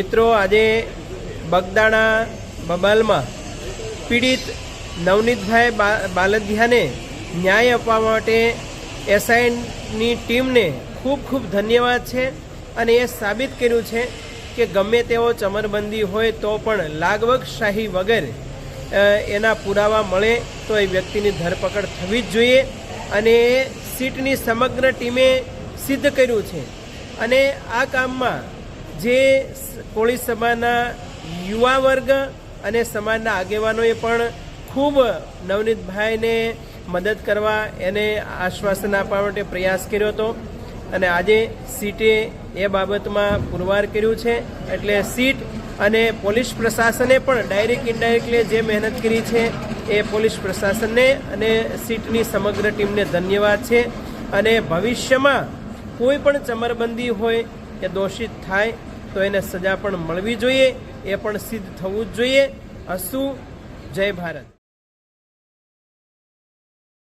મિત્રો, આજે બગદાણા બબાલમાં પીડિત નવનીતભાઈ બાલદિયાને ન્યાય આપવા માટે એસઆઈની ટીમને ખૂબ ખૂબ ધન્યવાદ છે. અને એ સાબિત કર્યું છે કે ગમે તેવો ચમરબંધી હોય તો પણ લાગવગશાહી વગર એના પુરાવા મળે તો એ વ્યક્તિની ધરપકડ થવી જ જોઈએ. અને સીટની સમગ્ર ટીમે સિદ્ધ કર્યું છે. અને આ કામમાં જે કોળી સમાજના યુવા વર્ગ અને સમાજના આગેવાનોએ પણ ખૂબ નવનીતભાઈને મદદ કરવા, એને આશ્વાસન આપવા માટે પ્રયાસ કર્યો હતો. અને આજે સીટે એ બાબતમાં પુરવાર કર્યું છે. એટલે સીટ અને પોલીસ પ્રશાસને પણ ડાયરેક્ટ ઇનડાયરેક્ટલી જે મહેનત કરી છે એ પોલીસ પ્રશાસનને અને સીટની સમગ્ર ટીમને ધન્યવાદ છે. અને ભવિષ્યમાં કોઈ પણ ચમરબંધી હોય કે દોષિત થાય તો એને સજા પણ મળવી જોઈએ, એ પણ સિદ્ધ થવું જ જોઈએ. અસ્તુ. જય ભારત.